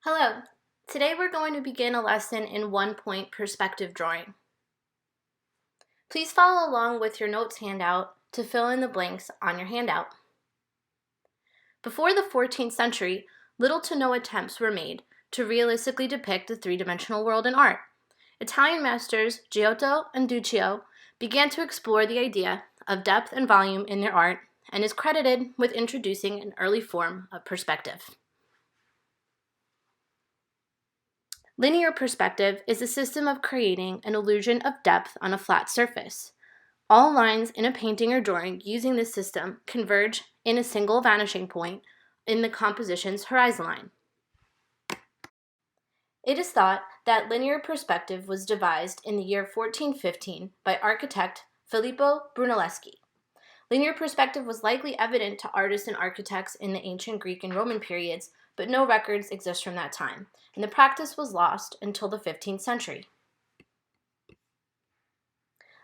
Hello! Today we're going to begin a lesson in one-point perspective drawing. Please follow along with your notes handout to fill in the blanks on your handout. Before the 14th century, little to no attempts were made to realistically depict the three-dimensional world in art. Italian masters Giotto and Duccio began to explore the idea of depth and volume in their art and is credited with introducing an early form of perspective. Linear perspective is a system of creating an illusion of depth on a flat surface. All lines in a painting or drawing using this system converge in a single vanishing point in the composition's horizon line. It is thought that linear perspective was devised in the year 1415 by architect Filippo Brunelleschi. Linear perspective was likely evident to artists and architects in the ancient Greek and Roman periods, but no records exist from that time, and the practice was lost until the 15th century.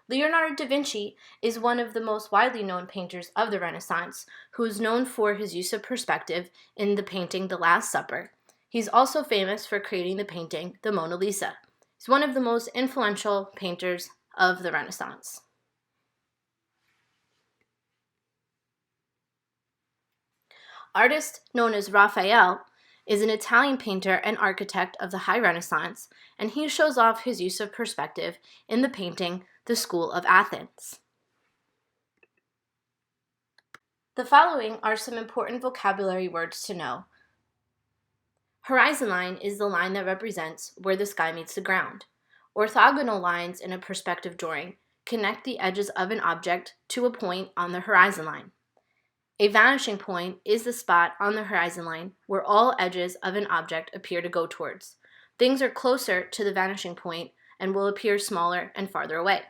Leonardo da Vinci is one of the most widely known painters of the Renaissance, who is known for his use of perspective in the painting The Last Supper. He's also famous for creating the painting The Mona Lisa. He's one of the most influential painters of the Renaissance. Artist known as Raphael is an Italian painter and architect of the High Renaissance, and he shows off his use of perspective in the painting The School of Athens. The following are some important vocabulary words to know. Horizon line is the line that represents where the sky meets the ground. Orthogonal lines in a perspective drawing connect the edges of an object to a point on the horizon line. A vanishing point is the spot on the horizon line where all edges of an object appear to go towards. Things are closer to the vanishing point and will appear smaller and farther away.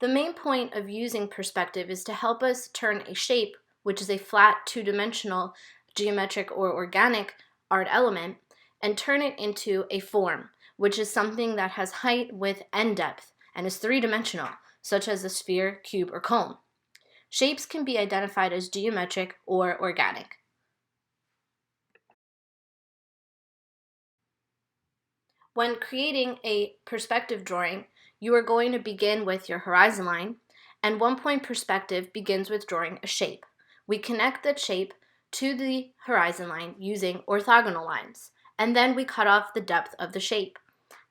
The main point of using perspective is to help us turn a shape, which is a flat two-dimensional geometric or organic art element, and turn it into a form, which is something that has height, width, and depth, and is three-dimensional, such as a sphere, cube, or cone. Shapes can be identified as geometric or organic. When creating a perspective drawing, you are going to begin with your horizon line, and one-point perspective begins with drawing a shape. We connect that shape to the horizon line using orthogonal lines, and then we cut off the depth of the shape.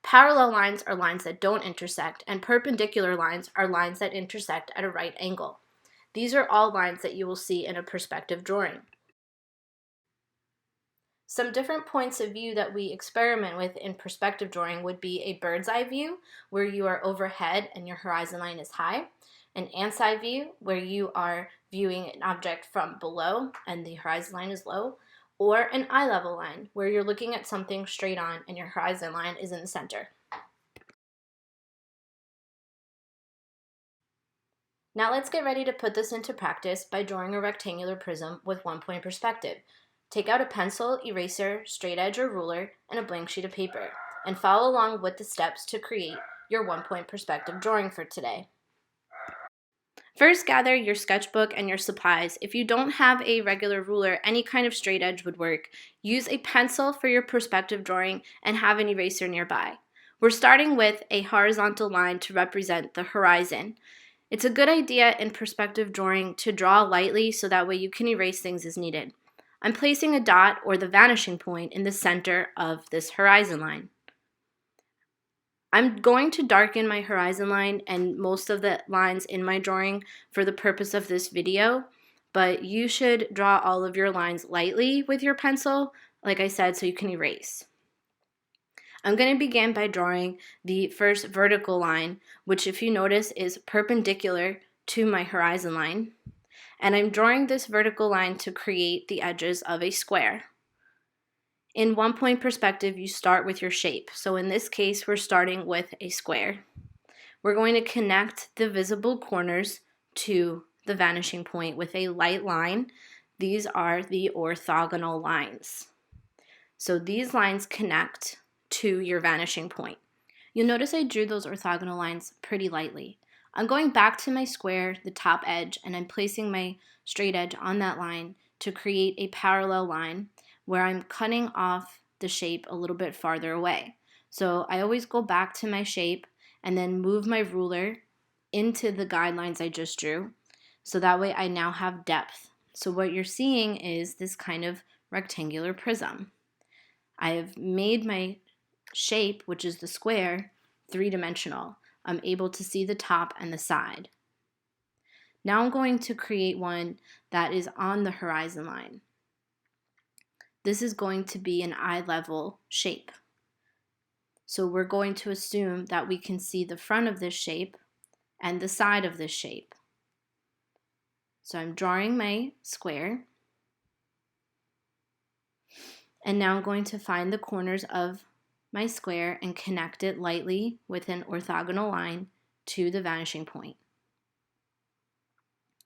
Parallel lines are lines that don't intersect, and perpendicular lines are lines that intersect at a right angle. These are all lines that you will see in a perspective drawing. Some different points of view that we experiment with in perspective drawing would be a bird's eye view, where you are overhead and your horizon line is high, an ant's eye view, where you are viewing an object from below and the horizon line is low, or an eye level line, where you're looking at something straight on and your horizon line is in the center. Now let's get ready to put this into practice by drawing a rectangular prism with one-point perspective. Take out a pencil, eraser, straight edge, or ruler, and a blank sheet of paper, and follow along with the steps to create your one-point perspective drawing for today. First, gather your sketchbook and your supplies. If you don't have a regular ruler, any kind of straight edge would work. Use a pencil for your perspective drawing and have an eraser nearby. We're starting with a horizontal line to represent the horizon. It's a good idea in perspective drawing to draw lightly so that way you can erase things as needed. I'm placing a dot or the vanishing point in the center of this horizon line. I'm going to darken my horizon line and most of the lines in my drawing for the purpose of this video, but you should draw all of your lines lightly with your pencil, like I said, so you can erase. I'm going to begin by drawing the first vertical line, which if you notice is perpendicular to my horizon line. And I'm drawing this vertical line to create the edges of a square. In one-point perspective, you start with your shape. So in this case, we're starting with a square. We're going to connect the visible corners to the vanishing point with a light line. These are the orthogonal lines. So these lines connect to your vanishing point. You'll notice I drew those orthogonal lines pretty lightly. I'm going back to my square, the top edge, and I'm placing my straight edge on that line to create a parallel line where I'm cutting off the shape a little bit farther away. So I always go back to my shape and then move my ruler into the guidelines I just drew. So that way I now have depth. So what you're seeing is this kind of rectangular prism. I have made my shape, which is the square, three-dimensional. I'm able to see the top and the side. Now I'm going to create one that is on the horizon line. This is going to be an eye level shape. So we're going to assume that we can see the front of this shape and the side of this shape. So I'm drawing my square. And now I'm going to find the corners of my square and connect it lightly with an orthogonal line to the vanishing point.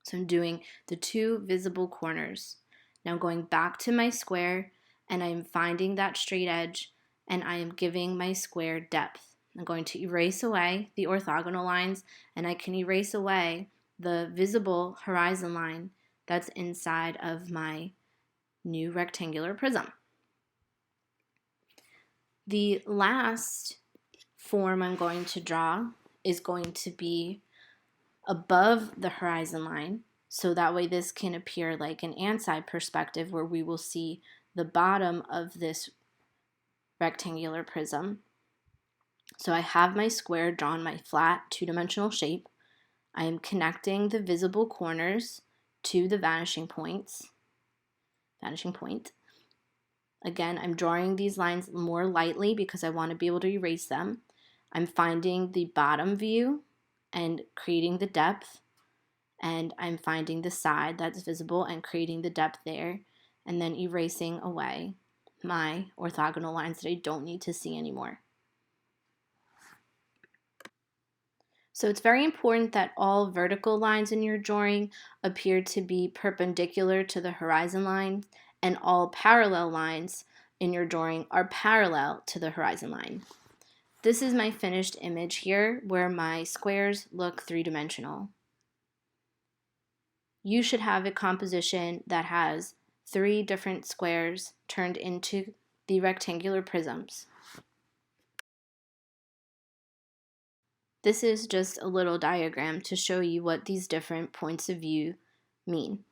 So I'm doing the two visible corners. Now I'm going back to my square and I'm finding that straight edge and I am giving my square depth. I'm going to erase away the orthogonal lines and I can erase away the visible horizon line that's inside of my new rectangular prism. The last form I'm going to draw is going to be above the horizon line, so that way this can appear like an and-side perspective where we will see the bottom of this rectangular prism. So I have my square drawn, my flat two-dimensional shape. I am connecting the visible corners to the vanishing point. Again, I'm drawing these lines more lightly because I want to be able to erase them. I'm finding the bottom view and creating the depth, and I'm finding the side that's visible and creating the depth there, and then erasing away my orthogonal lines that I don't need to see anymore. So it's very important that all vertical lines in your drawing appear to be perpendicular to the horizon line, and all parallel lines in your drawing are parallel to the horizon line. This is my finished image here where my squares look three-dimensional. You should have a composition that has 3 different squares turned into the rectangular prisms. This is just a little diagram to show you what these different points of view mean.